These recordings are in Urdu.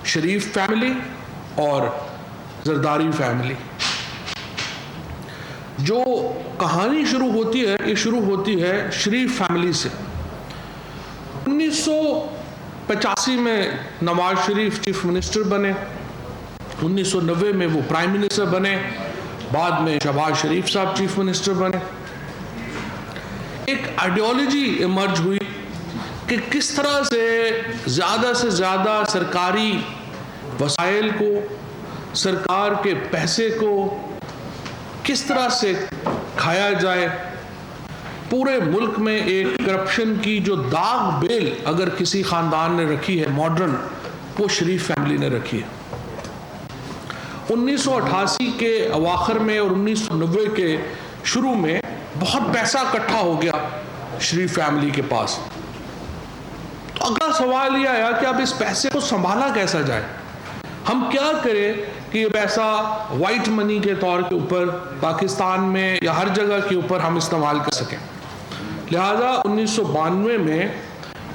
شریف فیملی اور زرداری فیملی. جو کہانی شروع ہوتی ہے یہ شروع ہوتی ہے شریف فیملی سے. 1985 میں نواز شریف چیف منسٹر بنے, 1990 میں وہ پرائم منسٹر بنے, بعد میں شہباز شریف صاحب چیف منسٹر بنے. ایک آئیڈیالوجی ایمرج ہوئی کہ کس طرح سے زیادہ سرکاری وسائل کو, سرکار کے پیسے کو کس طرح سے کھایا جائے. پورے ملک میں ایک کرپشن کی جو داغ بیل اگر کسی خاندان نے رکھی ہے ماڈرن, وہ شریف فیملی نے رکھی ہے. 1988 کے اواخر میں اور 1990 کے شروع میں بہت پیسہ اکٹھا ہو گیا شریف فیملی کے پاس. تو اگلا سوال یہ آیا کہ اب اس پیسے کو سنبھالا کیسا جائے, ہم کیا کریں کہ یہ پیسہ وائٹ منی کے طور کے اوپر پاکستان میں یا ہر جگہ کے اوپر ہم استعمال کر سکیں. لہذا 1992 میں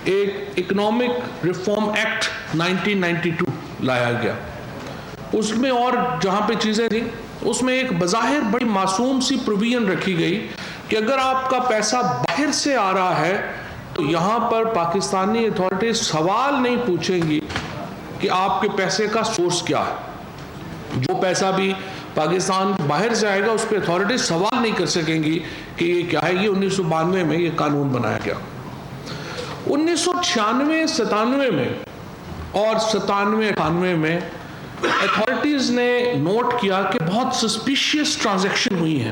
ایک اکنامک ریفارم ایکٹ 1992 لایا گیا. اس میں اور جہاں پہ چیزیں تھیں اس میں ایک بظاہر بڑی معصوم سی پروویژن رکھی گئی کہ اگر آپ کا پیسہ باہر سے آ رہا ہے تو یہاں پر پاکستانی اتھارٹیز سوال نہیں پوچھیں گی کہ آپ کے پیسے کا سورس کیا ہے. جو پیسہ بھی پاکستان باہر سے آئے گا اس پہ اتھارٹیز سوال نہیں کر سکیں گی کہ یہ کیا ہے. یہ 1992 میں یہ قانون بنایا گیا. 1996-97 میں اور 97-98 میں اتھارٹیز نے نوٹ کیا کہ بہت سسپیشیس ٹرانزیکشن ہوئی ہیں,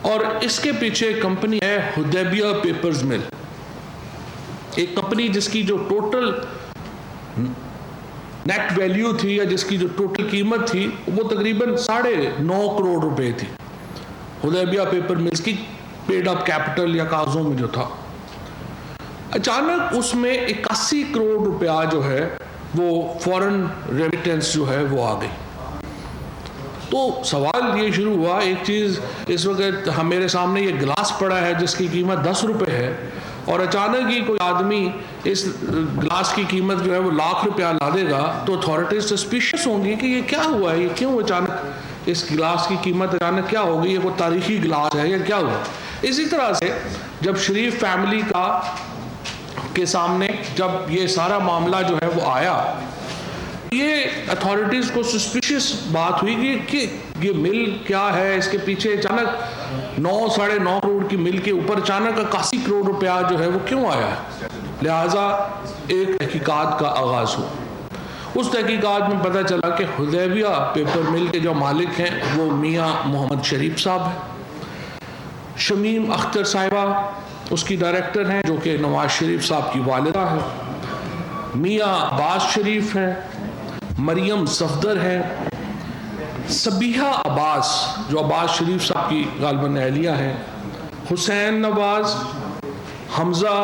اور اس کے پیچھے کمپنی ہے حدیبیہ پیپرز مل. ایک کمپنی جس کی جو ٹوٹل نیٹ ویلیو تھی یا جس کی جو ٹوٹل قیمت تھی وہ تقریباً 9.5 کروڑ روپے تھی. حدیبیہ پیپر ملز کی پیڈ اپ کیپٹل یا کاغذوں میں جو تھا, اچانک اس میں 81 کروڑ روپیہ جو ہے وہ فورن ریمیٹنس جو ہے وہ آ گئی. تو سوال یہ شروع ہوا, ایک چیز اس وقت میرے سامنے یہ گلاس پڑا ہے جس کی قیمت 10 روپے ہے, اور اچانک ہی کوئی آدمی اس گلاس کی قیمت جو ہے وہ لاکھ روپیہ لا دے گا تو اتھارٹیز سسپیشس ہوں گی کہ یہ کیا ہوا ہے, یہ کیوں اچانک اس گلاس کی قیمت اچانک کیا ہو گئی, یہ کوئی تاریخی گلاس ہے یا کیا ہوا. اسی طرح سے جب شریف فیملی کے سامنے جب یہ سارا معاملہ جو ہے وہ آیا, یہ اتھارٹیز کو سسپیشس بات ہوئی کہ یہ مل کیا ہے, اس کے پیچھے اچانک 9.5 کروڑ کی مل کے اوپر اچانک 81 کروڑ روپیہ جو ہے وہ کیوں آیا ہے. لہٰذا ایک تحقیقات کا آغاز ہوا. اس تحقیقات میں پتہ چلا کہ حدیبیہ پیپر مل کے جو مالک ہیں وہ میاں محمد شریف صاحب ہیں, شمیم اختر صاحبہ اس کی ڈائریکٹر ہیں جو کہ نواز شریف صاحب کی والدہ ہیں, میاں عباس شریف ہیں, مریم صفدر ہے, صبیحہ عباس جو عباس شریف صاحب کی غالباً اہلیہ ہیں, حسین نواز, حمزہ,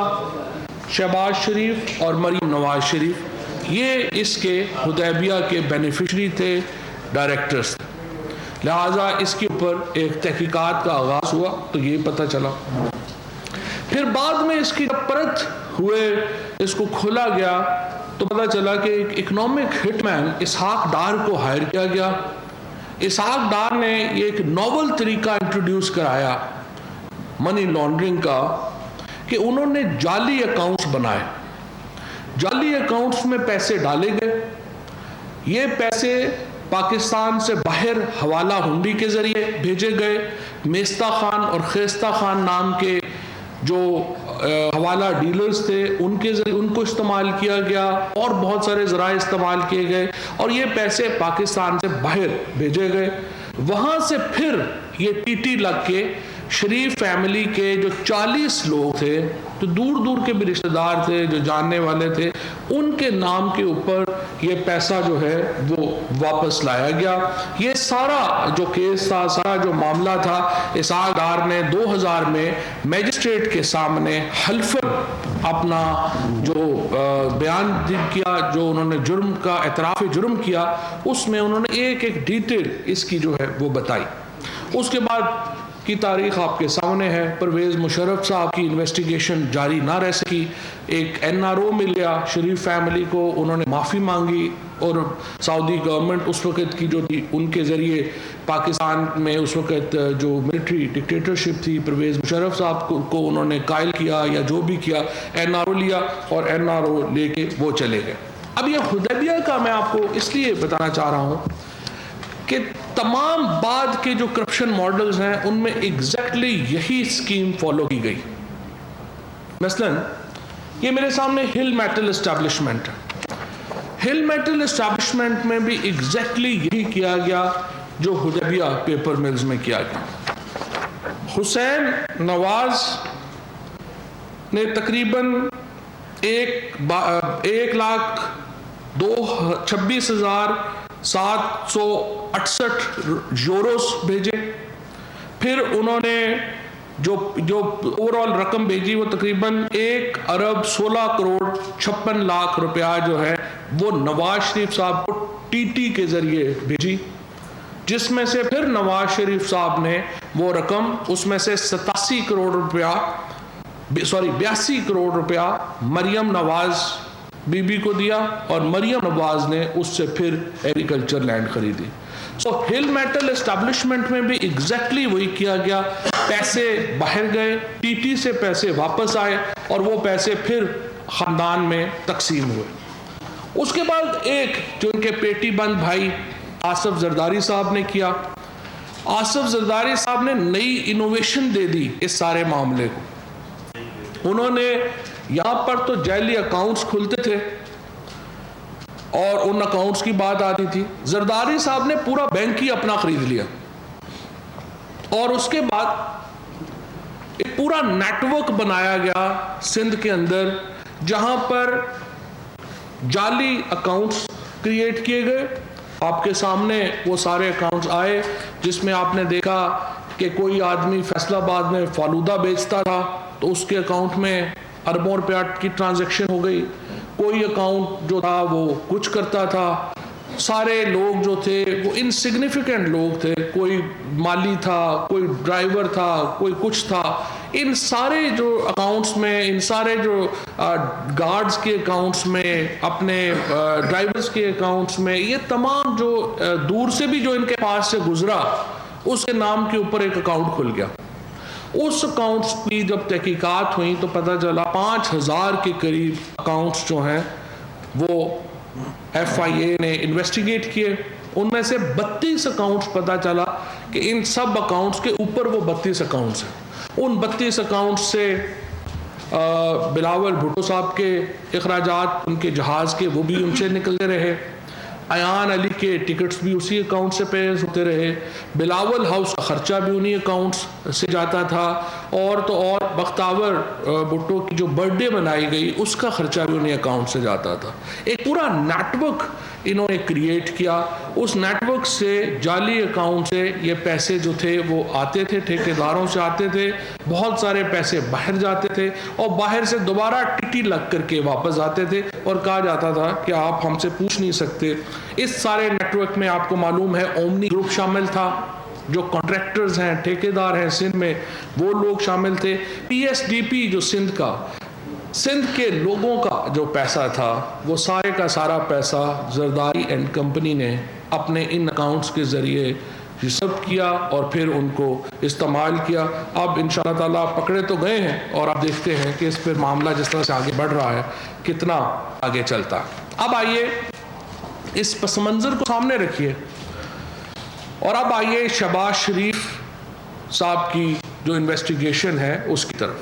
شہباز شریف اور مریم نواز شریف, یہ اس کے حدیبیہ کے بینیفیشری تھے, ڈائریکٹرز. لہٰذا اس کے اوپر ایک تحقیقات کا آغاز ہوا تو یہ پتہ چلا. پھر بعد میں اس کی جب پرت ہوئے اس کو کھولا گیا تو پتہ چلا کہ ایک اکنامک ہٹ مین اسحاق ڈار کو ہائر کیا گیا. اسحاق ڈار نے یہ ایک ناول طریقہ انٹروڈیوس کرایا منی لانڈرنگ کا کہ انہوں نے جعلی اکاؤنٹس بنائے. جعلی اکاؤنٹس میں پیسے ڈالے گئے, یہ پیسے پاکستان سے باہر حوالہ ہنڈی کے ذریعے بھیجے گئے. میستہ خان اور خیستہ خان نام کے جو حوالہ ڈیلرز تھے ان کے ذریعے ان کو استعمال کیا گیا, اور بہت سارے ذرائع استعمال کیے گئے, اور یہ پیسے پاکستان سے باہر بھیجے گئے. وہاں سے پھر یہ ٹی ٹی لگ کے شریف فیملی کے جو 40 لوگ تھے جو دور دور کے بھی رشتہ دار تھے جو جاننے والے تھے, ان کے نام کے اوپر یہ پیسہ جو ہے وہ واپس لایا گیا. یہ سارا جو کیس تھا, سارا جو معاملہ تھا, اسحاق ڈار نے 2000 میں میجسٹریٹ کے سامنے حلفاً اپنا جو بیان کیا, جو انہوں نے جرم کا اعتراف جرم کیا, اس میں انہوں نے ایک ایک ڈیٹیل اس کی جو ہے وہ بتائی. اس کے بعد کی تاریخ آپ کے سامنے ہے. پرویز مشرف صاحب کی انویسٹیگیشن جاری نہ رہ سکی. ایک NRO مل گیا شریف فیملی کو, انہوں نے معافی مانگی, اور سعودی گورنمنٹ اس وقت کی جو تھی ان کے ذریعے پاکستان میں اس وقت جو ملٹری ڈکٹیٹرشپ تھی, پرویز مشرف صاحب کو انہوں نے قائل کیا یا جو بھی کیا, NRO لیا اور NRO لے کے وہ چلے گئے. اب یہ حدیبیہ کا میں آپ کو اس لیے بتانا چاہ رہا ہوں کہ تمام بعد کے جو کرپشن ماڈلز ہیں ان میں ایگزیکٹلی یہی اسکیم فالو کی گئی. مثلاً یہ میرے سامنے ہل میٹل اسٹیبلشمنٹ ہے. ہل میٹل اسٹیبلشمنٹ میں بھی ایگزیکٹلی یہی کیا گیا جو حدیبیہ پیپر ملز میں کیا گیا. حسین نواز نے تقریباً 1,26,768 یوروز بھیجے. پھر انہوں نے جو اوور آل رقم بھیجی وہ تقریباً 1,16,56,00,000 روپیہ جو ہے وہ نواز شریف صاحب کو TT کے ذریعے بھیجی, جس میں سے پھر نواز شریف صاحب نے وہ رقم اس میں سے 82 کروڑ روپیہ مریم نواز بی بی کو دیا, اور مریم نواز نے اس سے پھر ایگریکلچر لینڈ خریدی. سو ہل میٹل اسٹیبلشمنٹ میں بھی ایگزیکٹلی وہی کیا گیا. پیسے باہر گئے, TT سے پیسے واپس آئے, اور وہ پیسے پھر خاندان میں تقسیم ہوئے. اس کے بعد ایک جو ان کے پیٹی بند بھائی آصف زرداری صاحب نے کیا. آصف زرداری صاحب نے نئی انوویشن دے دی اس سارے معاملے کو. انہوں نے یہاں پر تو جعلی اکاؤنٹس کھلتے تھے اور ان اکاؤنٹس کی بات آتی تھی. زرداری صاحب نے پورا بینک ہی اپنا خرید لیا, اور اس کے بعد ایک پورا نیٹ ورک بنایا گیا سندھ کے اندر جہاں پر جعلی اکاؤنٹس کریٹ کیے گئے. آپ کے سامنے وہ سارے اکاؤنٹس آئے جس میں آپ نے دیکھا کہ کوئی آدمی فیصل آباد میں فالودہ بیچتا تھا تو اس کے اکاؤنٹ میں اربوں روپیہ کی ٹرانزیکشن ہو گئی. کوئی اکاؤنٹ جو تھا وہ کچھ کرتا تھا. سارے لوگ جو تھے وہ انسگنیفیکنٹ لوگ تھے, کوئی مالی تھا, کوئی ڈرائیور تھا, کوئی کچھ تھا. ان سارے جو اکاؤنٹس میں, ان سارے جو گارڈز کے اکاؤنٹس میں, اپنے ڈرائیورز کے اکاؤنٹس میں, یہ تمام جو دور سے بھی جو ان کے پاس سے گزرا اس کے نام کے اوپر ایک اکاؤنٹ کھل گیا. اس اکاؤنٹس کی جب تحقیقات ہوئیں تو پتہ چلا 5,000 کے قریب اکاؤنٹس جو ہیں وہ FIA نے انویسٹیگیٹ کیے. ان میں سے 32 اکاؤنٹس پتہ چلا کہ ان سب اکاؤنٹس کے اوپر وہ 32 اکاؤنٹس ہیں. ان 32 اکاؤنٹس سے بلاول بھٹو صاحب کے اخراجات ان کے جہاز کے وہ بھی ان سے نکلتے رہے. ایان علی کے ٹکٹس بھی اسی اکاؤنٹ سے پے ہوتے رہے. بلاول ہاؤس کا خرچہ بھی انہی اکاؤنٹس سے جاتا تھا. اور تو اور بختیور بھٹو کی جو برتھ ڈے منائی گئی اس کا خرچہ بھی انہی اکاؤنٹ سے جاتا تھا. ایک پورا نیٹ ورک انہوں نے کریٹ کیا. اس نیٹ ورک سے جعلی اکاؤنٹ سے یہ پیسے جو تھے وہ آتے تھے, ٹھیکیداروں سے آتے تھے. بہت سارے پیسے باہر جاتے تھے اور باہر سے دوبارہ TT لگ کر کے واپس آتے تھے, اور کہا جاتا تھا کہ آپ ہم سے پوچھ نہیں سکتے. اس سارے نیٹ ورک میں آپ کو معلوم ہے اومنی گروپ شامل تھا, جو کانٹریکٹرز ہیں, ٹھیکیدار ہیں سندھ میں, وہ لوگ شامل تھے. PSDP جو سندھ کے لوگوں کا جو پیسہ تھا وہ سارے کا سارا پیسہ زرداری اینڈ کمپنی نے اپنے ان اکاؤنٹس کے ذریعے ریسرو کیا اور پھر ان کو استعمال کیا. اب انشاءاللہ تعالیٰ پکڑے تو گئے ہیں, اور آپ دیکھتے ہیں کہ اس پر معاملہ جس طرح سے آگے بڑھ رہا ہے کتنا آگے چلتا. اب آئیے اس پس منظر کو سامنے رکھیے, اور اب آئیے شہباز شریف صاحب کی جو انویسٹیگیشن ہے اس کی طرف.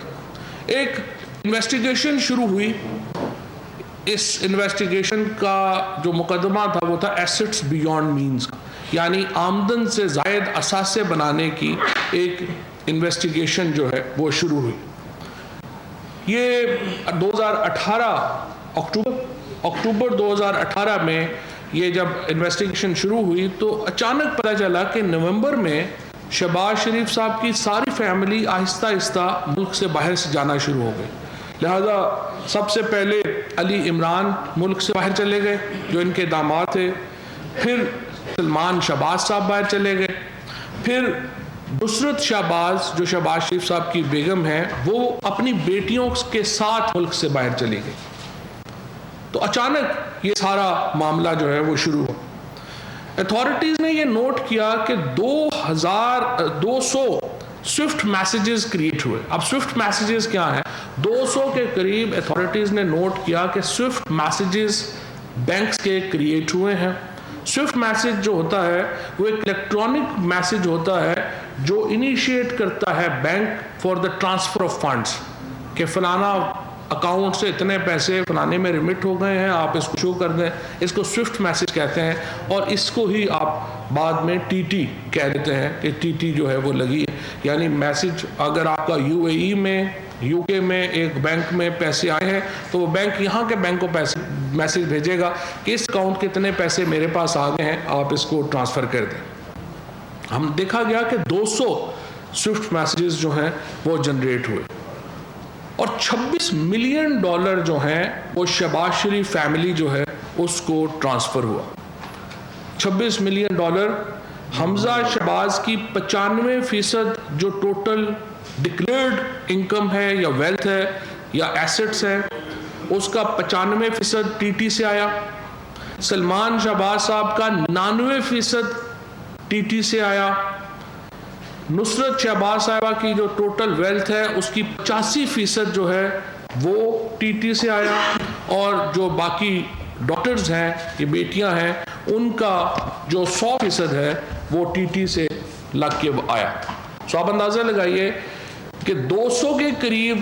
ایک انویسٹیگیشن شروع ہوئی. اس انویسٹیگیشن کا جو مقدمہ تھا وہ تھا ایسٹس بیونڈ مینز, یعنی آمدن سے زائد اثاثے بنانے کی ایک انویسٹیگیشن جو ہے وہ شروع ہوئی. یہ 2018 اکتوبر 2018 میں یہ جب انویسٹیگیشن شروع ہوئی تو اچانک پتہ چلا کہ نومبر میں شہباز شریف صاحب کی ساری فیملی آہستہ آہستہ ملک سے باہر سے جانا شروع ہو گئی. لہذا سب سے پہلے علی عمران ملک سے باہر چلے گئے جو ان کے داماد تھے. پھر سلمان شہباز صاحب باہر چلے گئے. پھر نصرت شہباز جو شہباز شریف صاحب کی بیگم ہے وہ اپنی بیٹیوں کے ساتھ ملک سے باہر چلی گئی. تو اچانک یہ سارا معاملہ جو ہے وہ شروع ہوا. اتھارٹیز نے یہ نوٹ کیا کہ 2200 سوئفٹ میسیجز کریٹ ہوئے. اب سوئفٹ میسیجز کیا ہیں؟ 200 کے قریب اتھارٹیز نے نوٹ کیا کہ سوئفٹ میسیجز بینکس کے کریٹ ہوئے ہیں. سوئفٹ میسیج جو ہوتا ہے وہ ایک الیکٹرانک میسیج ہوتا ہے جو انیشیٹ کرتا ہے bank for the transfer of funds کہ فلانا اکاؤنٹ سے اتنے پیسے فلانے میں ریمٹ ہو گئے ہیں، آپ اس کو شو کر دیں. اس کو سوئفٹ میسیج کہتے ہیں اور اس کو ہی آپ بعد میں ٹی ٹی کہہ دیتے ہیں کہ ٹی ٹی جو ہے وہ لگی ہے. یعنی میسیج اگر آپ کا یو اے ای میں یو کے میں ایک بینک میں پیسے آئے ہیں تو وہ بینک یہاں کے بینک کو میسیج بھیجے گا کہ اس اکاؤنٹ کے اتنے پیسے میرے پاس آ گئے ہیں، آپ اس کو ٹرانسفر کر دیں. ہم دیکھا گیا کہ 200 سوئفٹ میسیجز جو ہیں وہ جنریٹ ہوئے اور $26 ملین جو ہیں وہ شہباز شریف فیملی جو ہے اس کو ٹرانسفر ہوا. $26 ملین حمزہ شہباز کی 95% جو ٹوٹل ڈکلیئرڈ انکم ہے یا ویلتھ ہے یا ایسٹس ہے اس کا 95% ٹی ٹی سے آیا. سلمان شہباز صاحب کا 99% ٹی ٹی سے آیا. نصرت شہباز صاحبہ کی جو ٹوٹل ویلتھ ہے اس کی 85% جو ہے وہ ٹی ٹی سے آیا اور جو باقی ڈاکٹرز ہیں یہ بیٹیاں ہیں ان کا جو 100% ہے وہ ٹی ٹی سے لگ کے آیا. سو آپ اندازہ لگائیے کہ 200 کے قریب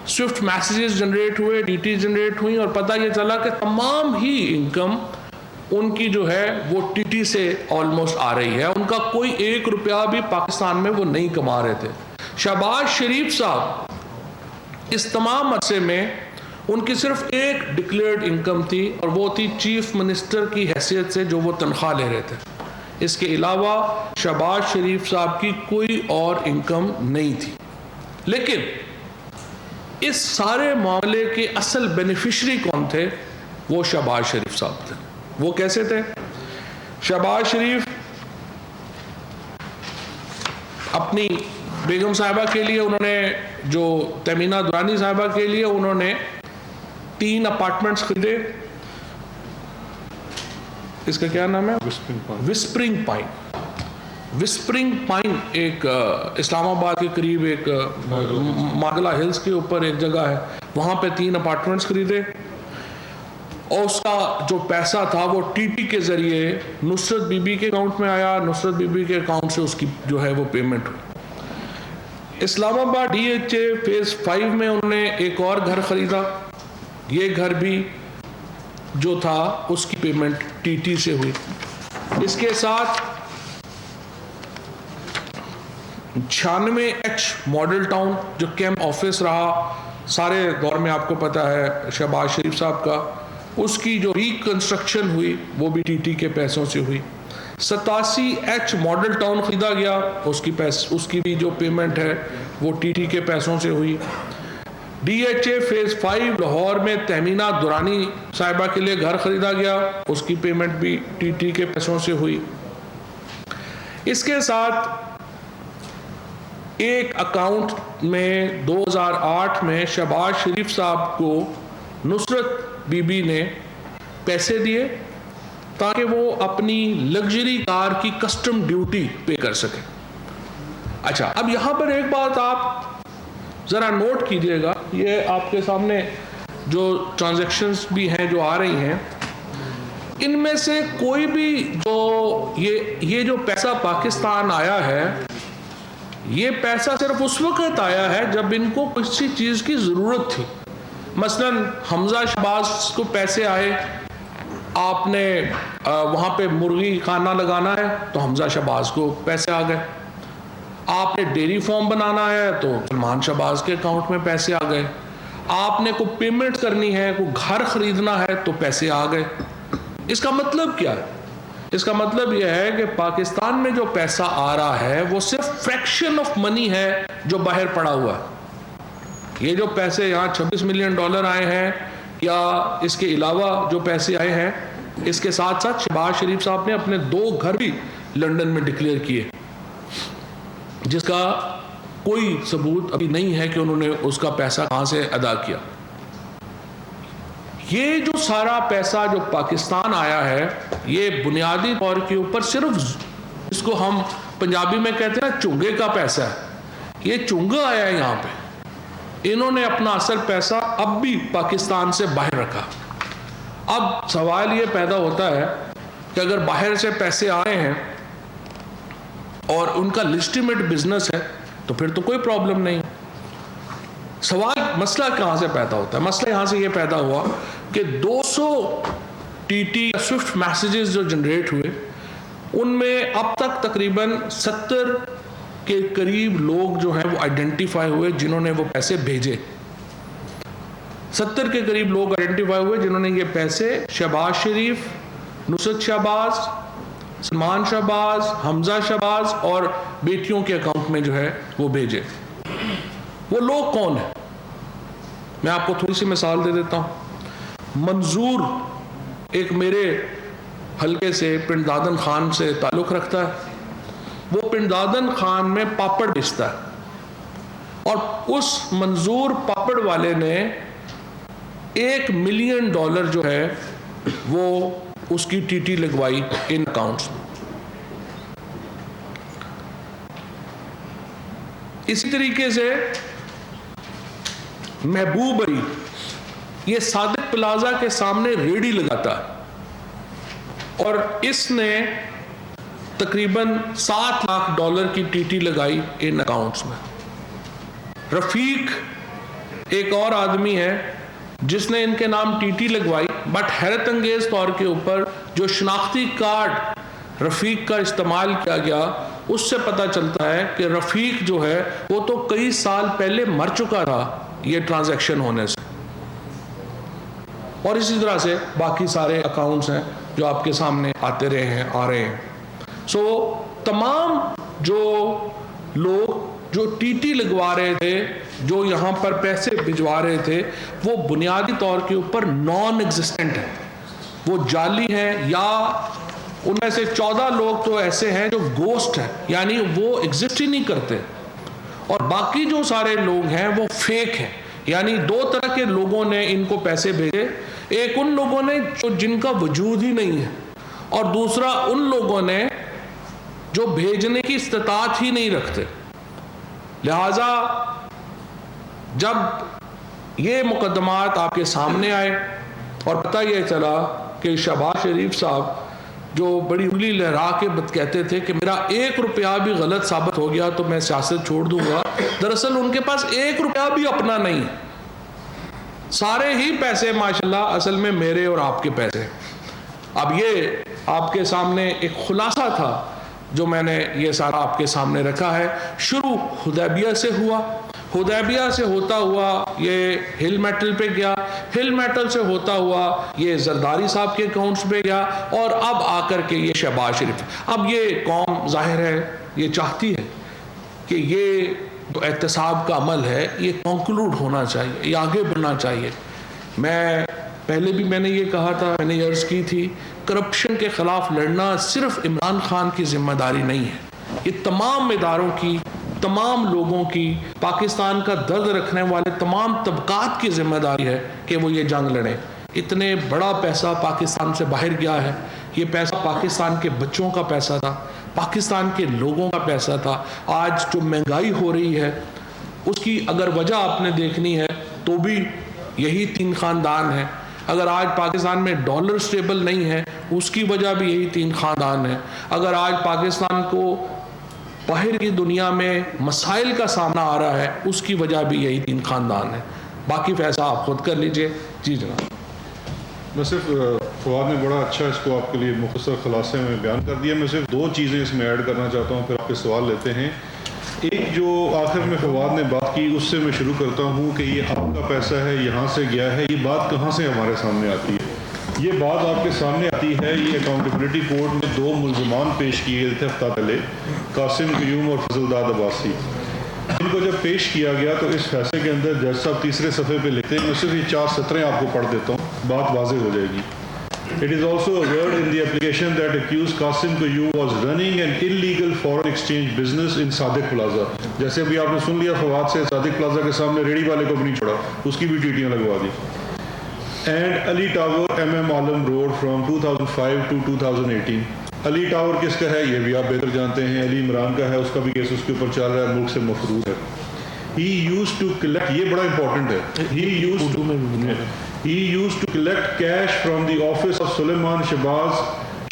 سوئفٹ میسیجز جنریٹ ہوئے، ٹی ٹی جنریٹ ہوئی اور پتہ یہ چلا کہ تمام ہی انکم ان کی جو ہے وہ ٹی ٹی سے آلموسٹ آ رہی ہے. ان کا کوئی $1 بھی پاکستان میں وہ نہیں کما رہے تھے. شہباز شریف صاحب اس تمام عرصے میں ان کی صرف ایک ڈکلیئرڈ انکم تھی اور وہ تھی چیف منسٹر کی حیثیت سے جو وہ تنخواہ لے رہے تھے. اس کے علاوہ شہباز شریف صاحب کی کوئی اور انکم نہیں تھی. لیکن اس سارے معاملے کے اصل بینیفیشری کون تھے؟ وہ شہباز شریف صاحب تھے. وہ کیسے تھے؟ شہباز شریف اپنی بیگم صاحبہ کے لیے انہوں نے جو تیمینہ دورانی صاحبہ کے لیے انہوں نے 3 اپارٹمنٹس خریدے. اس کا کیا نام ہے؟ Whispering pine. وسپرنگ پائن ایک اسلام آباد کے قریب ایک ماگلا ہلز کے اوپر ایک جگہ ہے، وہاں پہ 3 اپارٹمنٹس خریدے اور اس کا جو پیسہ تھا وہ ٹی ٹی کے ذریعے نصرت بی بی کے اکاؤنٹ میں آیا. نصرت بی بی کے اکاؤنٹ سے اس کی جو ہے وہ پیمنٹ ہوئی. اسلام آباد ڈی ایچ اے فیز 5 میں انہوں نے ایک اور گھر خریدا. یہ گھر بھی جو تھا اس کی پیمنٹ ٹی ٹی سے ہوئی. اس کے ساتھ 96H ماڈل ٹاؤن جو کیمپ آفس رہا سارے دور میں، آپ کو پتا ہے شہباز شریف صاحب کا، اس کی جو ریکنسٹرکشن ہوئی وہ بھی ٹی ٹی کے پیسوں سے ہوئی. 87H ماڈل ٹاؤن خریدا گیا، اس کی بھی جو پیمنٹ ہے وہ ٹی ٹی کے پیسوں سے ہوئی. D H A phase 5 Lahore میں تیمینہ دورانی صاحبہ کے لیے گھر خریدا گیا، اس کی پیمنٹ بھی ٹی ٹی کے پیسوں سے ہوئی. اس کے ساتھ ایک اکاؤنٹ میں 2008 میں شہباز شریف صاحب کو نصرت بی بی نے پیسے دیے تاکہ وہ اپنی لگژری کار کی کسٹم ڈیوٹی پے کر سکیں. اچھا، اب یہاں پر ایک بات آپ ذرا نوٹ کیجئے گا، یہ آپ کے سامنے جو ٹرانزیکشنز بھی ہیں جو آ رہی ہیں، ان میں سے کوئی بھی جو یہ جو پیسہ پاکستان آیا ہے، یہ پیسہ صرف اس وقت آیا ہے جب ان کو کسی چیز کی ضرورت تھی. مثلا حمزہ شہباز کو پیسے آئے، آپ نے وہاں پہ مرغی خانہ لگانا ہے تو حمزہ شہباز کو پیسے آ گئے. آپ نے ڈیری فارم بنانا ہے تو سلمان شہباز کے اکاؤنٹ میں پیسے آ گئے. آپ نے کوئی پیمنٹ کرنی ہے، کوئی گھر خریدنا ہے تو پیسے آ گئے. اس کا مطلب کیا ہے؟ اس کا مطلب یہ ہے کہ پاکستان میں جو پیسہ آ رہا ہے وہ صرف فریکشن آف منی ہے جو باہر پڑا ہوا ہے. یہ جو پیسے یہاں $26 ملین آئے ہیں یا اس کے علاوہ جو پیسے آئے ہیں، اس کے ساتھ ساتھ شہباز شریف صاحب نے اپنے 2 گھر بھی لندن میں ڈکلیئر کیے. جس کا کوئی ثبوت ابھی نہیں ہے کہ انہوں نے اس کا پیسہ کہاں سے ادا کیا. یہ جو سارا پیسہ جو پاکستان آیا ہے یہ بنیادی طور کے اوپر صرف اس کو ہم پنجابی میں کہتے ہیں چونگے کا پیسہ ہے. یہ چونگا آیا ہے یہاں پہ. انہوں نے اپنا اصل پیسہ اب بھی پاکستان سے باہر رکھا. اب سوال یہ پیدا ہوتا ہے کہ اگر باہر سے پیسے آئے ہیں اور ان کا لیجٹیمیٹ بزنس ہے تو پھر تو کوئی پرابلم نہیں. سوال مسئلہ کہاں سے پیدا ہوتا ہے؟ مسئلہ یہاں سے یہ پیدا ہوا کہ 200 ٹی ٹی سوئفٹ میسیجز جو جنریٹ ہوئے ان میں اب تک تقریباً 70 کے قریب لوگ جو ہیں وہ آئیڈینٹیفائی ہوئے جنہوں نے وہ پیسے بھیجے. 70 کے قریب لوگ آئیڈینٹیفائی ہوئے جنہوں نے یہ پیسے شہباز شریف، نصرت شہباز، سلمان شہباز، حمزہ شہباز اور بیٹیوں کے اکاؤنٹ میں جو ہے وہ بھیجے. وہ لوگ کون ہیں؟ میں آپ کو تھوڑی سی مثال دے دیتا ہوں. منظور ایک میرے حلقے سے پنڈ دادن خان سے تعلق رکھتا ہے. وہ پنڈ دادن خان میں پاپڑ بیچتا ہے اور اس منظور پاپڑ والے نے $1 ملین جو ہے وہ اس کی ٹی ٹی لگوائی ان اکاؤنٹس میں. اسی طریقے سے محبوب علی یہ صادق پلازا کے سامنے ریڑھی لگاتا ہے اور اس نے تقریباً $7 لاکھ کی ٹی ٹی لگائی ان اکاؤنٹس میں. رفیق ایک اور آدمی ہے جس نے ان کے نام ٹی ٹی لگوائی بٹ حیرت انگیز طور کے اوپر جو شناختی کارڈ رفیق کا استعمال کیا گیا اس سے پتہ چلتا ہے کہ رفیق جو ہے وہ تو کئی سال پہلے مر چکا تھا یہ ٹرانزیکشن ہونے سے. اور اسی طرح سے باقی سارے اکاؤنٹس ہیں جو آپ کے سامنے آتے رہے ہیں آ رہے ہیں. سو تمام جو لوگ جو ٹی ٹی لگوا رہے تھے جو یہاں پر پیسے بھجوا رہے تھے وہ بنیادی طور کے اوپر نان ایگزسٹنٹ ہیں، وہ جعلی ہیں، یا ان میں سے 14 لوگ تو ایسے ہیں جو گوسٹ ہیں یعنی وہ ایگزسٹ ہی نہیں کرتے. اور باقی جو سارے لوگ ہیں وہ فیک ہیں. یعنی 2 طرح کے لوگوں نے ان کو پیسے بھیجے. ایک ان لوگوں نے جن کا وجود ہی نہیں ہے اور دوسرا ان لوگوں نے جو بھیجنے کی استطاعت ہی نہیں رکھتے. لہٰذا جب یہ مقدمات آپ کے سامنے آئے اور پتہ یہ چلا کہ شہباز شریف صاحب جو بڑی انگلی لہرا کے کہتے تھے کہ میرا 1 روپیہ بھی غلط ثابت ہو گیا تو میں سیاست چھوڑ دوں گا، دراصل ان کے پاس 1 روپیہ بھی اپنا نہیں. سارے ہی پیسے ماشاءاللہ اصل میں میرے اور آپ کے پیسے. اب یہ آپ کے سامنے ایک خلاصہ تھا جو میں نے یہ سارا آپ کے سامنے رکھا ہے. شروع حدیبیہ سے ہوا، حدیبیہ سے ہوتا ہوا یہ ہل میٹل پہ گیا، ہل میٹل سے ہوتا ہوا یہ زرداری صاحب کے اکاؤنٹس پہ گیا اور اب آ کر کے یہ شہباز شریف. اب یہ قوم ظاہر ہے یہ چاہتی ہے کہ یہ جو احتساب کا عمل ہے یہ کنکلوڈ ہونا چاہیے، یہ آگے بڑھنا چاہیے. میں پہلے بھی میں نے یہ کہا تھا، میں نے یہ عرض کی تھی، کرپشن کے خلاف لڑنا صرف عمران خان کی ذمہ داری نہیں ہے، یہ تمام اداروں کی، تمام لوگوں کی، پاکستان کا درد رکھنے والے تمام طبقات کی ذمہ داری ہے کہ وہ یہ جنگ لڑیں. اتنے بڑا پیسہ پاکستان سے باہر گیا ہے، یہ پیسہ پاکستان کے بچوں کا پیسہ تھا، پاکستان کے لوگوں کا پیسہ تھا. آج جو مہنگائی ہو رہی ہے اس کی اگر وجہ آپ نے دیکھنی ہے تو بھی یہی 3 خاندان ہیں. اگر آج پاکستان میں ڈالر سٹیبل نہیں ہے اس کی وجہ بھی یہی 3 خاندان ہیں. اگر آج پاکستان کو باہر کی دنیا میں مسائل کا سامنا آ رہا ہے اس کی وجہ بھی یہی 3 خاندان ہیں. باقی فیصلہ آپ خود کر لیجئے. جی جناب. میں صرف فواد نے بڑا اچھا اس کو آپ کے لیے مختصر خلاصے میں بیان کر دیا. میں صرف 2 چیزیں اس میں ایڈ کرنا چاہتا ہوں، پھر آپ کے سوال لیتے ہیں. ایک جو آخر میں فواد نے بات کی اس سے میں شروع کرتا ہوں کہ یہ آپ کا پیسہ ہے، یہاں سے گیا ہے، یہ بات کہاں سے ہمارے سامنے آتی ہے؟ یہ بات آپ کے سامنے آتی ہے، یہ اکاؤنٹیبلٹی کورٹ میں 2 ملزمان پیش کیے گئے تھے ہفتہ پہلے، قاسم قیوم اور فضل داد عباسی. ان کو جب پیش کیا گیا تو اس فیصلے کے اندر جج صاحب تیسرے صفحے پہ لکھتے ہیں، میں صرف یہ 4 سطریں آپ کو پڑھ دیتا ہوں، بات واضح ہو جائے گی. It is also averred in the application that accused Qasim Qayyum was running an illegal foreign exchange business in Sadiq Plaza. جیسے ابھی آپ نے سن لیا فواد سے صادق پلازا کے سامنے ریڑھی والے کو بھی نہیں چھوڑا, اس کی بھی ٹیٹیاں لگوا دی. And Ali tower MM Alam road from 2005 to 2018. Ali tower کس کا ہے یہ بھی آپ بہتر جانتے ہیں, علی عمران کا ہے, اس کا بھی کیس اس کے اوپر چل رہا ہے, ملک سے مفروض ہے. He used to collect, یہ بڑا امپورٹنٹ ہے, he used to collect cash from the office of Suleiman Shahbaz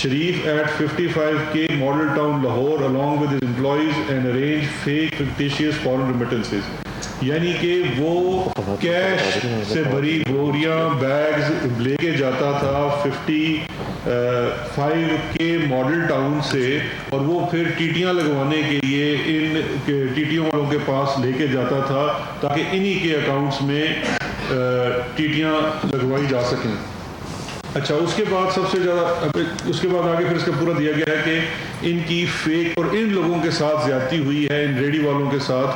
Sharif at 55K Model Town Lahore along with his employees and arrange fake fictitious foreign remittances. یعنی کہ وہ کیش سے بھری بوریاں بیگز لے کے جاتا تھا 55K ماڈل ٹاؤن سے, اور وہ پھر ٹیٹیاں لگوانے کے لیے ان ٹیٹیوں والوں کے پاس لے کے جاتا تھا تاکہ انہی کے اکاؤنٹس میں ٹیٹیاں لگوائی جا سکیں. اچھا, اس کے بعد سب سے زیادہ اس کے بعد آگے پھر اس کا پورا دیا گیا ہے کہ ان کی فیک اور ان لوگوں کے ساتھ زیادتی ہوئی ہے, ان ریڈی والوں کے ساتھ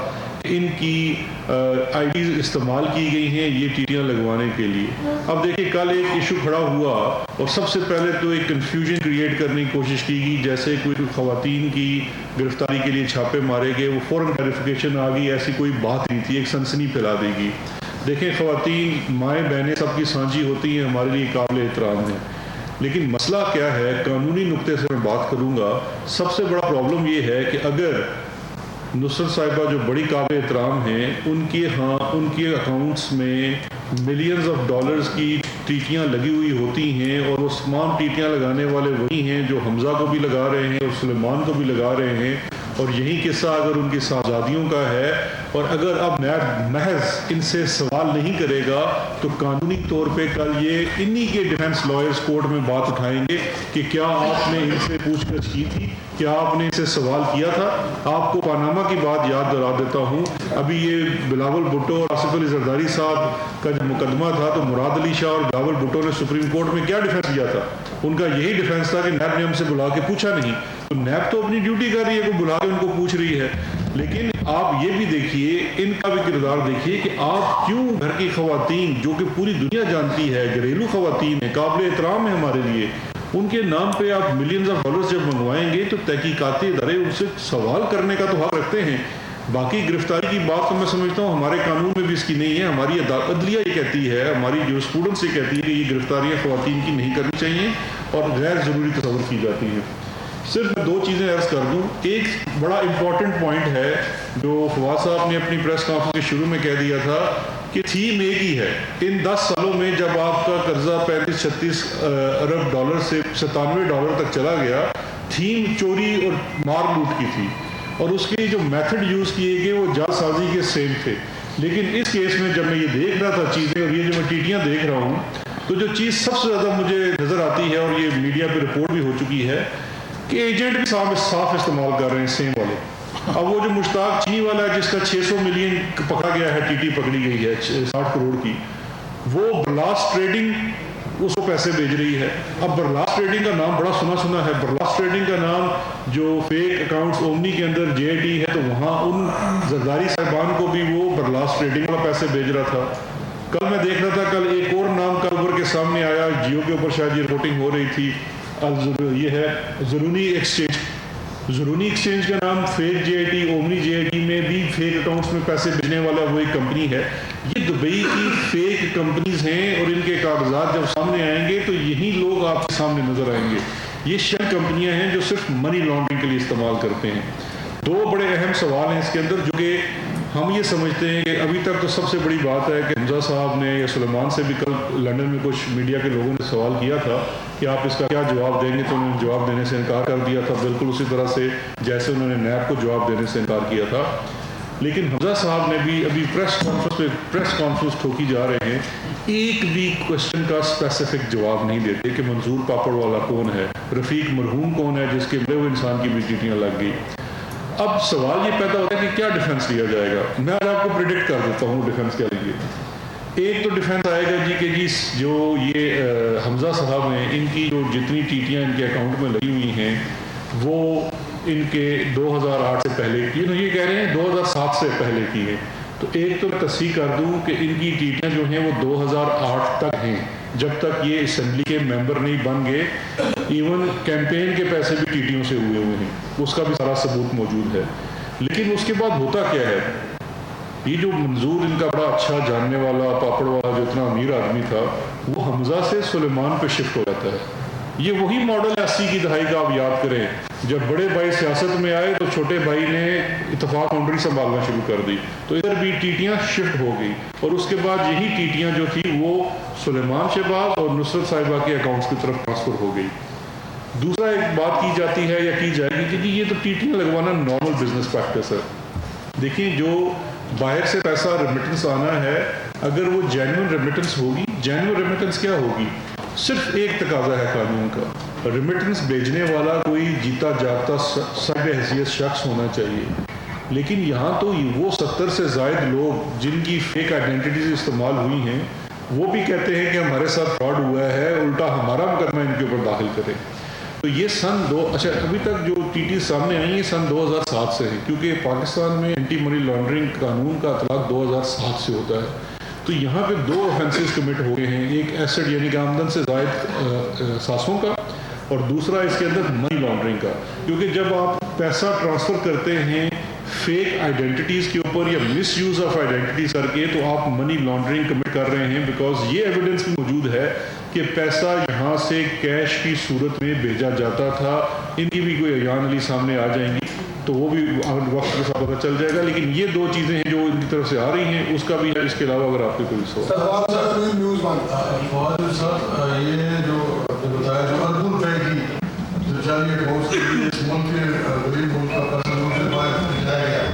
ان کی آئی ڈیز استعمال کی گئی ہیں یہ ٹیٹیاں لگوانے کے لیے. اب دیکھیں کل ایک ایشو کھڑا ہوا اور سب سے پہلے تو ایک کنفیوژن کریٹ کرنے کی کوشش کی گئی, جیسے کوئی خواتین کی گرفتاری کے لیے چھاپے مارے گئے, وہ فوراً کلیریفیکیشن آ گئی, ایسی کوئی بات نہیں تھی, ایک سنسنی پھیلا دی گئی. دیکھیں خواتین مائیں بہنیں سب کی سانجھی ہوتی ہیں, ہمارے لیے قابل احترام ہیں, لیکن مسئلہ کیا ہے قانونی نقطے سے میں بات کروں گا. سب سے بڑا پرابلم یہ ہے کہ اگر نصرت صاحبہ جو بڑی قابل احترام ہیں ان کے اکاؤنٹس میں ملینز آف ڈالرز کی ٹیٹیاں لگی ہوئی ہوتی ہیں, اور وہ تمام ٹیٹیاں لگانے والے وہی ہیں جو حمزہ کو بھی لگا رہے ہیں اور سلیمان کو بھی لگا رہے ہیں, اور یہی قصہ اگر ان کی صاحبزادیوں کا ہے, اور اگر اب نیب محض ان سے سوال نہیں کرے گا تو قانونی طور پہ کل یہ انہی کے ڈیفنس لائرز کورٹ میں بات اٹھائیں گے کہ کیا آپ نے ان سے پوچھ گچھ کی تھی, کیا آپ نے ان سے سوال کیا تھا. آپ کو پاناما کی بات یاد دلا دیتا ہوں, ابھی یہ بلاول بھٹو اور آصف علی زرداری صاحب کا جو مقدمہ تھا تو مراد علی شاہ اور بلاول بھٹو نے سپریم کورٹ میں کیا ڈیفنس دیا تھا, ان کا یہی ڈیفنس تھا کہ نیب نے ہم سے بلا کے پوچھا نہیں. تو نیب تو اپنی ڈیوٹی کر رہی ہے, کوئی بلا کے ان کو پوچھ رہی ہے, لیکن آپ یہ بھی دیکھیے ان کا بھی کردار دیکھیے کہ آپ کیوں گھر کی خواتین جو کہ پوری دنیا جانتی ہے گھریلو خواتین ہیں, قابل احترام ہیں ہمارے لیے, ان کے نام پہ آپ ملینز آف ڈالرز جب منگوائیں گے تو تحقیقاتی ادارے ان سے سوال کرنے کا تو حق رکھتے ہیں. باقی گرفتاری کی بات تو میں سمجھتا ہوں ہمارے قانون میں بھی اس کی نہیں ہے, ہماری عدلیہ یہ کہتی ہے, ہماری جو اسٹوڈنٹس یہ کہتی ہے کہ یہ گرفتاریاں خواتین کی نہیں کرنی چاہیے اور غیر ضروری تصور کی جاتی ہیں. صرف میں دو چیزیں عرض کر دوں. ایک بڑا امپورٹنٹ پوائنٹ ہے جو فواد صاحب نے اپنی پریس کانفرنس کے شروع میں کہہ دیا تھا کہ تھیم ایک ہی ہے. ان 10 سالوں میں جب آپ کا قرضہ 35-36 ارب ڈالر سے 97 ڈالر تک چلا گیا, تھیم چوری اور مار لوٹ کی تھی, اور اس کے جو میتھڈ یوز کیے گئے وہ جعلسازی کے سیم تھے. لیکن اس کیس میں جب میں یہ دیکھ رہا تھا چیزیں, اور یہ جو میں ٹیٹیاں دیکھ رہا ہوں, تو جو چیز سب سے زیادہ مجھے نظر آتی ہے, اور یہ میڈیا پہ رپورٹ بھی ہو چکی ہے, کہ ایجنٹ بھی صاف استعمال کر رہے ہیں سیم والے. اب وہ جو مشتاق چینی والا ہے جس کا 600 ملین پکڑا گیا ہے, ٹی پکڑی گئی ہے 60 کروڑ کی, وہ برلاس ٹریڈنگ اس کو پیسے بھیج رہی ہے. اب برلاس ٹریڈنگ کا نام بڑا سنا ہے. برلاس ٹریڈنگ کا نام جو فیک اکاؤنٹس اومنی کے اندر JIT ہے, تو وہاں ان زرداری صاحبان کو بھی وہ برلاس ٹریڈنگ والا پیسے بھیج رہا تھا. کل میں دیکھ رہا تھا, کل ایک اور نام کا اوپر کے سامنے آیا, جیو کے اوپر شاید یہ رپورٹنگ ہو رہی تھی, یہ ہے زرونی ایکسچینج. زرونی ایکسچینج کا نام فیک JIT, اومنی JIT میں بھی فیک اکاؤنٹس میں پیسے بھیجنے والا وہ ایک کمپنی ہے. یہ دبئی کی فیک کمپنیز ہیں, اور ان کے کاغذات جب سامنے آئیں گے تو یہی لوگ آپ کے سامنے نظر آئیں گے. یہ شیل کمپنیاں ہیں جو صرف منی لانڈرنگ کے لیے استعمال کرتے ہیں. دو بڑے اہم سوال ہیں اس کے اندر, جو کہ ہم یہ سمجھتے ہیں کہ ابھی تک تو سب سے بڑی بات ہے کہ حمزہ صاحب نے یا سلیمان سے بھی کل لندن میں کچھ میڈیا کے لوگوں نے سوال کیا تھا کہ آپ اس کا کیا جواب دیں گے, تو انہوں نے جواب دینے سے انکار کر دیا تھا, بالکل اسی طرح سے جیسے انہوں نے نیب کو جواب دینے سے انکار کیا تھا. لیکن حمزہ صاحب نے بھی ابھی پریس کانفرنس ٹھوکی جا رہے ہیں, ایک بھی کوشچن کا اسپیسیفک جواب نہیں دیتے کہ منظور پاپڑ والا کون ہے, رفیق مرحوم کون ہے جس کے بڑے ہوئے انسان کی بھی ٹیٹیاں لگ گئی. اب سوال یہ پیدا ہوتا ہے کہ کیا ڈیفنس لیا جائے گا. میں آپ کو پریڈکٹ کر دیتا ہوں ڈیفنس کیا لیں گے. ایک تو ڈیفنس آئے گا جی کہ جی جو یہ حمزہ صاحب ہیں, ان کی جو جتنی ٹیٹیاں ان کے اکاؤنٹ میں لگی ہوئی ہیں وہ ان کے 2008 سے پہلے کی, یہ کہہ رہے ہیں 2007 سے پہلے کی ہے. تو ایک تو میں تصحیح کر دوں کہ ان کی ٹیٹیاں جو ہیں وہ 2008 تک ہیں، جب تک یہ اسمبلی کے ممبر نہیں بن گئے. ایون کیمپین کے پیسے بھی ٹیٹیوں سے ہوئے ہیں، اس کا بھی سارا ثبوت موجود ہے. لیکن اس کے بعد ہوتا کیا ہے، یہ جو منظور ان کا بڑا اچھا جاننے والا پاپڑ والا جو اتنا امیر آدمی تھا، وہ حمزہ سے سلیمان پہ شفٹ ہو جاتا ہے. یہ وہی ماڈل 80 کی دہائی کا آپ یاد کریں، جب بڑے بھائی سیاست میں آئے تو چھوٹے بھائی نے اتفاق کاؤنٹری سنبھالنا شروع کر دی، تو ادھر بھی ٹیٹیاں شفٹ ہو گئی. اور اس کے بعد یہی ٹیٹیاں جو تھی وہ سلیمان شہباز اور نصرت صاحبہ کے اکاؤنٹس کی طرف ٹرانسفر ہو گئی. دوسرا ایک بات کی جاتی ہے یا کی جائے گی کہ یہ تو ٹیٹیاں لگوانا نارمل بزنس پریکٹس ہے. دیکھیں جو باہر سے پیسہ ریمیٹنس آنا ہے، اگر وہ جینوئن ریمیٹنس ہوگی، جینوئن ریمیٹنس کیا ہوگی؟ صرف ایک تقاضا ہے قانون کا، ریمیٹنس بھیجنے والا کوئی جیتا جاگتا صاحب حیثیت شخص ہونا چاہیے. لیکن یہاں تو وہ 70 سے زائد لوگ جن کی فیک آئیڈینٹیز استعمال ہوئی ہیں، وہ بھی کہتے ہیں کہ ہمارے ساتھ فراڈ ہوا ہے، الٹا ہمارا مقدمہ ان کے اوپر داخل کرے. تو یہ اچھا ابھی تک جو ٹی ٹی سامنے آئی ہیں سن 2007 سے ہے، کیونکہ پاکستان میں اینٹی منی لانڈرنگ قانون کا اطلاق 2007 سے ہوتا ہے. تو یہاں پہ 2 آفینسز کمٹ ہو گئے ہیں، ایک ایسڈ یعنی کہ آمدن سے زائد ساسوں کا، اور دوسرا اس کے اندر منی لانڈرنگ کا. کیونکہ جب آپ پیسہ ٹرانسفر کرتے ہیں فیک آئیڈینٹیز کے اوپر یا مس یوز آف آئیڈینٹیز کر کے، تو آپ منی لانڈرنگ کمٹ کر رہے ہیں، بیکاز یہ ایویڈنس بھی موجود ہے کہ پیسہ یہاں سے کیش کی صورت میں بھیجا جاتا تھا. ان کی بھی کوئی ایان علی سامنے آ جائیں گی تو وہ بھی وقت کے ساتھ پتہ چل جائے گا. لیکن یہ 2 چیزیں ہیں جو ان کی طرف سے آ رہی ہیں، اس کا بھی ہے. اس کے علاوہ اگر آپ کے کوئی سوال یہ جو بتایا جو اربن پے کی اس ملک کے غریب ملک کا سے باہر جایا گیا،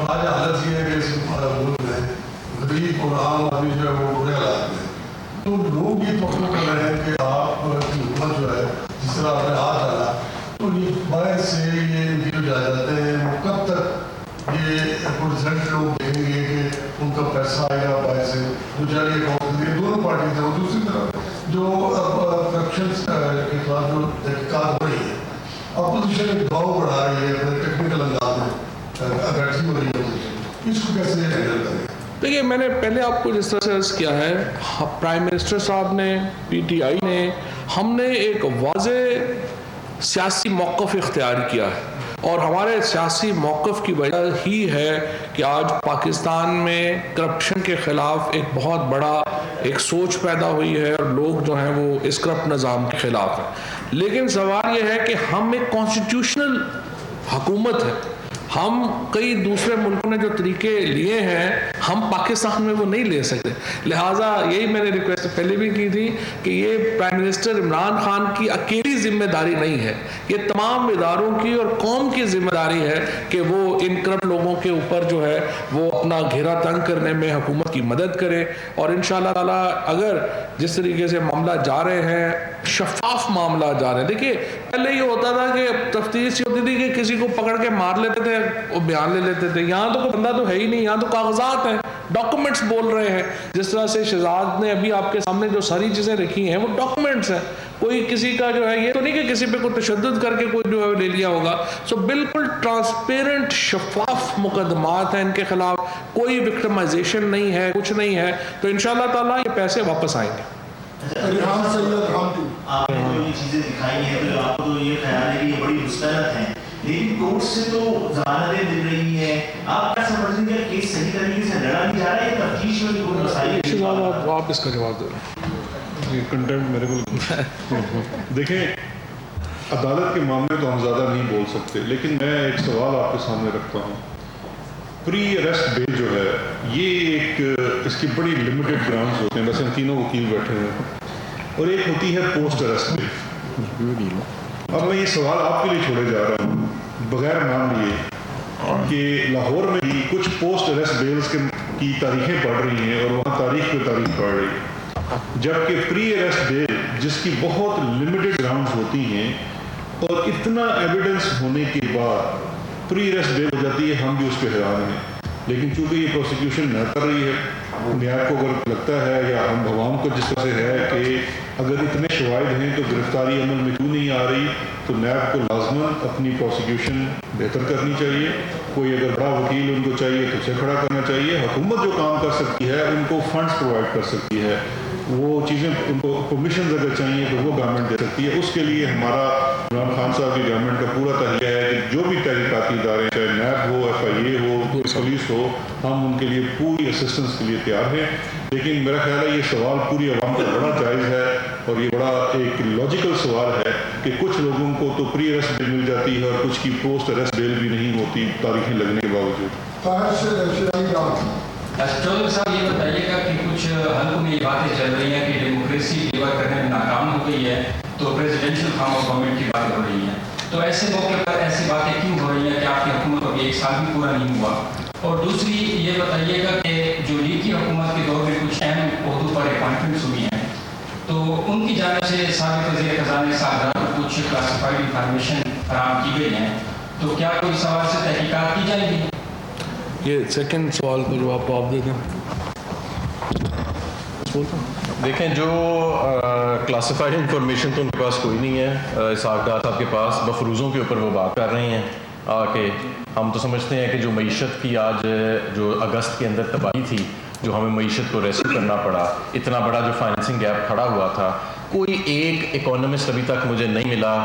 آج حالت یہ ہے کہ اس ملک میں غریب اور عام آدمی جو ہے وہ برے حالات میں. تو لوگ یہ توقع کر رہے ہیں کہ آپ کی حکومت جو ہے جس طرح آپ نے ہاتھ ڈالا، تو یہ باہر سے یہ جو جا جاتے ہیں وہ کب تک یہ پرزینٹ لوگ دیکھیں گے کہ ان کا پیسہ آئے گا باہر سے جو جاری اکاؤنٹ کے دونوں پارٹیز ہیں. اور دوسری طرف جو کرپشن کے خلاف جو تحقیقات ہو رہی ہے، اپوزیشن ایک دباؤ بڑھا رہی ہے اپنے ٹیکنیکل انداز میں اگرچی ہو رہی ہے اپوزیشن، اس کو کیسے ہینڈل کریں؟ دیکھیے میں نے پہلے آپ کو جس طرح سے عرض کیا ہے، پرائم منسٹر صاحب نے، پی ٹی آئی نے، ہم نے ایک واضح سیاسی موقف اختیار کیا ہے. اور ہمارے سیاسی موقف کی وجہ ہی ہے کہ آج پاکستان میں کرپشن کے خلاف ایک بہت بڑا ایک سوچ پیدا ہوئی ہے، اور لوگ جو ہیں وہ اس کرپٹ نظام کے خلاف ہیں. لیکن سوال یہ ہے کہ ہم ایک کانسٹیٹیوشنل حکومت ہے. ہم کئی دوسرے ملکوں نے جو طریقے لیے ہیں ہم پاکستان میں وہ نہیں لے سکتے. لہٰذا یہی میں نے ریکویسٹ پہلے بھی کی تھی کہ یہ پرائم منسٹر عمران خان کی اکیلی ذمہ داری نہیں ہے، یہ تمام اداروں کی اور قوم کی ذمہ داری ہے کہ وہ ان کرپٹ لوگوں کے اوپر جو ہے وہ اپنا گھیرا تنگ کرنے میں حکومت کی مدد کرے. اور انشاءاللہ تعالیٰ اگر جس طریقے سے معاملہ جا رہے ہیں، شفاف معاملہ جا رہے ہیں. دیکھیے پہلے یہ ہوتا تھا کہ تفتیش ہوتی تھی کہ کسی کو پکڑ کے مار لیتے تھے، وہ بیان لے لیتے تھے. یہاں تو کوئی بندہ تو ہے ہی نہیں، یہاں تو کاغذات ہیں، ڈاکومنٹس بول رہے ہیں. جس طرح سے شہزاد نے ابھی آپ کے سامنے جو ساری چیزیں رکھی ہیں وہ ڈاکومنٹس ہیں. کوئی کسی کا جو ہے یہ تو نہیں کہ کسی پہ کوئی تشدد کر کے کوئی جو ہے لے لیا ہوگا. سو بالکل ٹرانسپیرنٹ شفاف مقدمات ہیں ان کے خلاف، کوئی وکٹمائزیشن نہیں ہے، کچھ نہیں ہے. تو انشاءاللہ تعالیٰ یہ پیسے واپس آئیں گے. آپ نے جو یہ چیزیں دکھائی ہیں تو آپ کو تو یہ خیال ہے کہ یہ بڑی مستند ہیں، لیکن کورٹ سے تو ضمانتیں مل رہی ہیں. آپ کیا سمجھتے ہیں کہ کیس صحیح طریقے سے لڑا نہیں جا رہا ہے، تفتیش میں کوئی مسائل؟ آپ اس کا جواب دیں. یہ کنٹینٹ میرے کو دیکھیں، عدالت کے معاملے تو ہم زیادہ نہیں بول سکتے، لیکن میں ایک سوال آپ کے سامنے رکھتا ہوں. پری اریسٹ بیل جو ہے یہ ایک اس کی بڑی لمیٹڈ گراؤنڈز ہوتے ہیں، ویسے ہم تینوں وکیل بیٹھے ہوئے ہیں، اور ایک ہوتی ہے پوسٹ اریسٹ بیل. اب میں یہ سوال آپ کے لیے چھوڑے جا رہا ہوں بغیر مان لیے کہ لاہور میں بھی کچھ پوسٹ اریسٹ بیلز کی تاریخیں پڑھ رہی ہیں اور وہاں تاریخ پہ تاریخ پڑھ رہی ہے، جبکہ پری اریسٹ بیل جس کی بہت لمیٹڈ گراؤنڈز ہوتی ہیں اور اتنا ایویڈنس ہونے کے بعد پری اریسٹ بیل ہو جاتی ہے، ہم بھی اس پہ حیران ہیں. لیکن چونکہ یہ پروسیکیوشن نہ کر رہی ہے، نیاب کو اگر لگتا ہے یا ہم عوام کو جس طرح سے ہے کہ اگر اتنے شواہد ہیں تو گرفتاری عمل میں کیوں نہیں آ رہی، تو نیاب کو لازماً اپنی پروسیکیوشن بہتر کرنی چاہیے کوئی اگر بڑا وکیل ان کو چاہیے تو اسے کھڑا کرنا چاہیے. حکومت جو کام کر سکتی ہے ان کو فنڈز پرووائڈ کر سکتی ہے, وہ چیزیں ان کو پرمیشنز اگر چاہیے تو وہ گورنمنٹ دے سکتی ہے. اس کے لیے ہمارا عمران خان صاحب کی گورنمنٹ کا پورا تہیہ ہے کہ جو بھی تحقیقاتی ادارے چاہے نیب ہو, FIA ہو, پولیس ہو, ہم ان کے لیے پوری اسسٹنس کے لیے تیار ہیں. لیکن میرا خیال ہے یہ سوال پوری عوام کا بڑا جائز ہے اور یہ بڑا ایک لاجیکل سوال ہے کہ کچھ لوگوں کو تو پری ارسٹ بیل مل جاتی ہے اور کچھ کی پوسٹ ارسٹ بیل بھی نہیں ہوتی تاریخیں لگنے کے باوجود. چودھری صاحب یہ بتائیے گا کہ کچھ حلقوں میں یہ باتیں چل رہی ہیں کہ ڈیموکریسی ڈیلیور کرنے میں ناکام ہو گئی ہے تو پریزیڈینشیل فارم آف گورنمنٹ کی باتیں ہو رہی ہیں. تو ایسے موقع پر ایسی باتیں کیوں ہو رہی ہیں کہ آپ کی حکومت کو ابھی 1 سال بھی پورا نہیں ہوا؟ اور دوسری یہ بتائیے گا کہ جو لیگ کی حکومت کے دور میں کچھ اہم عہدوں پر اپائنٹمنٹس ہوئی ہیں تو ان کی جانب سے سابق وزیر خزانہ صاحب کو کچھ کلاسیفائڈ انفارمیشن فراہم کی گئی ہیں, تو کیا کوئی سوال سے تحقیقات کی جائیں گی؟ یہ سیکنڈ سوال کا جواب تو آپ دے دیں. دیکھیں, جو کلاسیفائڈ انفارمیشن تو ان کے پاس کوئی نہیں ہے. اسحاق ڈار صاحب کے پاس مفروضوں کے اوپر وہ بات کر رہے ہیں کہ ہم تو سمجھتے ہیں کہ جو معیشت کی آج جو اگست کے اندر تباہی تھی, جو ہمیں معیشت کو ریسکیو کرنا پڑا, اتنا بڑا جو فائنینسنگ گیپ کھڑا ہوا تھا, کوئی ایک اکانومسٹ ابھی تک مجھے نہیں ملا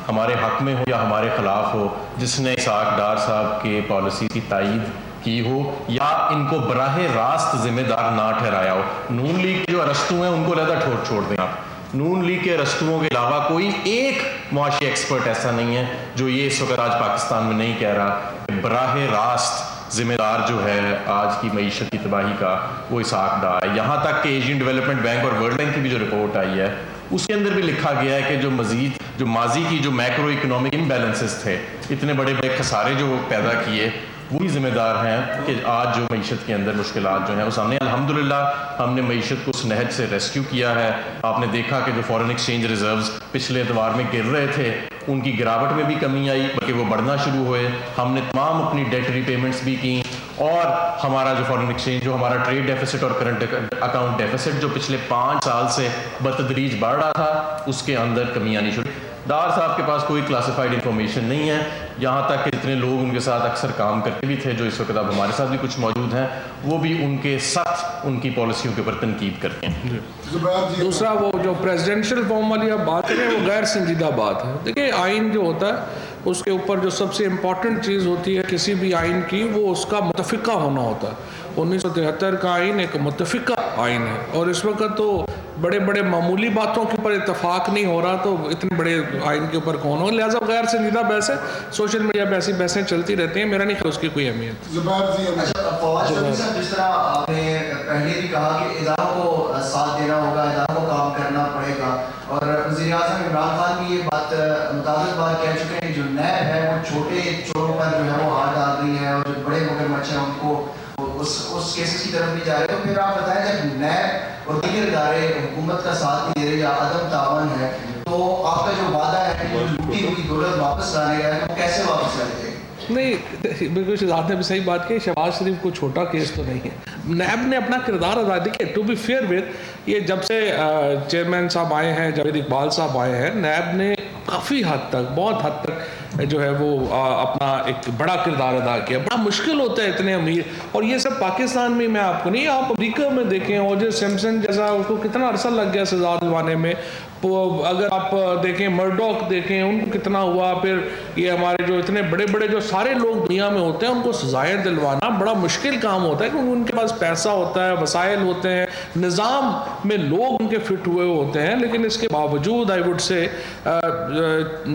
ہمارے حق میں ہو یا ہمارے خلاف ہو جس نے اسحاق ڈار صاحب کے پالیسی کی تائید کی ہو یا ان کو براہ راست ذمہ دار نہ ٹھہرایا ہو. نون لیگ کے جو ارسطو ہیں ان کو علیحدہ چھوڑ دیں آپ. نون لیگ کے ارسطوؤں کے علاوہ کوئی ایک معاشی ایکسپرٹ ایسا نہیں ہے جو یہ اس وقت آج پاکستان میں نہیں کہہ رہا کہ براہ راست ذمہ دار جو ہے آج کی معیشت کی تباہی کا وہ اسحاق ڈار ہے. یہاں تک کہ ایشین ڈیولپمنٹ بینک اور ورلڈ بینک کی بھی جو رپورٹ آئی ہے اس کے اندر بھی لکھا گیا ہے کہ جو ماضی کی جو میکرو اکنامک امبیلنسز تھے, اتنے بڑے بڑے خسارے جو پیدا کیے, وہی ذمہ دار ہیں کہ آج جو معیشت کے اندر مشکلات جو ہیں وہ سامنے. الحمدللہ ہم نے معیشت کو اس نہج سے ریسکیو کیا ہے. آپ نے دیکھا کہ جو فارن ایکسچینج ریزروز پچھلے اتوار میں گر رہے تھے ان کی گراوٹ میں بھی کمی آئی بلکہ وہ بڑھنا شروع ہوئے. ہم نے تمام اپنی ڈیٹ ری پیمنٹس بھی کی اور ہمارا جو فارن ایکسچینج جو ہمارا ٹریڈ ڈیفیسٹ اور کرنٹ اکاؤنٹ ڈیفیسٹ جو پچھلے 5 سال سے بتدریج بڑھ رہا تھا اس کے اندر کمی آنی شروع. ڈار صاحب کے پاس کوئی کلاسیفائڈ انفارمیشن نہیں ہے, یہاں تک کہ جتنے لوگ ان کے ساتھ اکثر کام کرتے بھی تھے جو اس وقت اب ہمارے ساتھ بھی کچھ موجود ہیں وہ بھی ان کے سخت ان کی پالیسیوں کے اوپر تنقید کرتے ہیں. دوسرا وہ جو پریزیڈینشیل فارم والی آپ بات کریں وہ غیر سنجیدہ بات ہے. دیکھیں, آئین جو ہوتا ہے اس کے اوپر جو سب سے امپورٹنٹ چیز ہوتی ہے کسی بھی آئین کی وہ اس کا متفقہ ہونا ہوتا ہے. 1973 کا آئین ایک متفقہ آئین ہے اور اس وقت تو بڑے بڑے معمولی باتوں کے اوپر اتفاق نہیں ہو رہا تو اتنے بڑے آئین کے اوپر کون ہو. لہٰذا غیر سنجیدہ بحث ہے, سوشل میڈیا پہ ایسی بحثیں چلتی رہتی ہیں, میرا نہیں خیال اس کی کوئی اہمیت. فواد چودھری صاحب, جس طرح آپ نے پہلے بھی کہا کہ اداروں کو ساتھ دینا ہوگا, اداروں کو کام کرنا پڑے گا, اور وزیر اعظم عمران خان بھی یہ بات متعدد بار کہہ چکے ہیں جو نیب ہے وہ چھوٹے چوروں پر جو ہے وہ ہاتھ ڈال رہی ہے اور جو بڑے مگرمچھ ہیں ان کو اس کیسز کی طرف بھی جا رہے. تو پھر آپ بتائیں جب نیب اور دیگر ادارے حکومت کا ساتھ نہیں دے رہے یا عدم تعاون ہے تو آپ کا جو وعدہ ہے کہ جو لوٹی ہوئی دولت واپس لانے کا ہے وہ کیسے واپس لائے جائے؟ نہیں, بالکل شہزاد نے بھی صحیح بات کی. شہباز شریف کو چھوٹا کیس تو نہیں ہے. نیب نے اپنا کردار ادا کیا. ٹو بی فیئر وتھ, یہ جب سے چیئرمین صاحب آئے ہیں, جاوید اقبال صاحب آئے ہیں, نیب نے کافی حد تک, بہت حد تک جو ہے وہ اپنا ایک بڑا کردار ادا کیا. بڑا مشکل ہوتا ہے اتنے امیر, اور یہ سب پاکستان میں آپ کو نہیں, آپ امریکہ میں دیکھیں او جے سمپسن جیسا, اس کو کتنا عرصہ لگ گیا سزا دلوانے میں. اگر آپ دیکھیں مرڈوک دیکھیں ان کو کتنا ہوا. پھر یہ ہمارے جو اتنے بڑے بڑے جو سارے لوگ دنیا میں ہوتے ہیں ان کو سزائیں دلوانا بڑا مشکل کام ہوتا ہے کیونکہ ان کے پاس پیسہ ہوتا ہے, وسائل ہوتے ہیں, نظام میں لوگ ان کے فٹ ہوئے ہوتے ہیں. لیکن اس کے باوجود آئی وڈ سے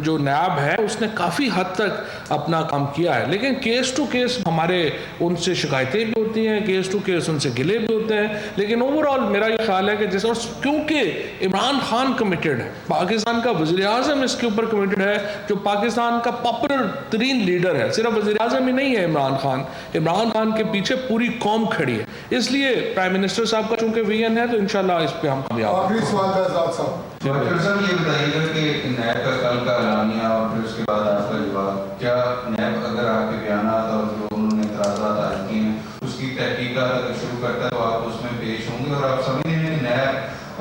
جو نیب ہے اس نے کافی حد تک اپنا کام کیا ہے. لیکن کیس ٹو کیس ہمارے ان سے شکایتیں بھی ہوتی ہیں, کیس ٹو کیس ان سے گلے بھی ہوتے ہیں. لیکن اوور آل میرا یہ خیال ہے کہ جیسے کیونکہ عمران خان کمیٹڈ ہے, پاکستان کا وزیر اعظم اس کے اوپر کمیٹڈ ہے, جو پاکستان کا پاپولر ترین لیڈر ہے. صرف وزیر اعظم ہی نہیں ہے عمران خان, عمران خان کے پیچھے پوری قوم کھڑی ہے. اس لیے پرائم منسٹر صاحب کا چونکہ ویژن ہے تو انشاءاللہ اس پہ ہم کامیاب ہیں. آخری سوال ہے آزاد صاحب. ڈاکٹر صاحب یہ بتائیے گا کہ نیب کا کل کا اعلانیہ اور پھر اس کے بعد آپ کا جواب, کیا نیب اگر آپ کے بیانات اور جو انہوں نے اعتراضات عائد کیے ہیں اس کی تحقیقات اگر شروع کرتا ہے تو آپ اس میں پیش ہوں گے, اور آپ سمجھتے ہیں کہ نیب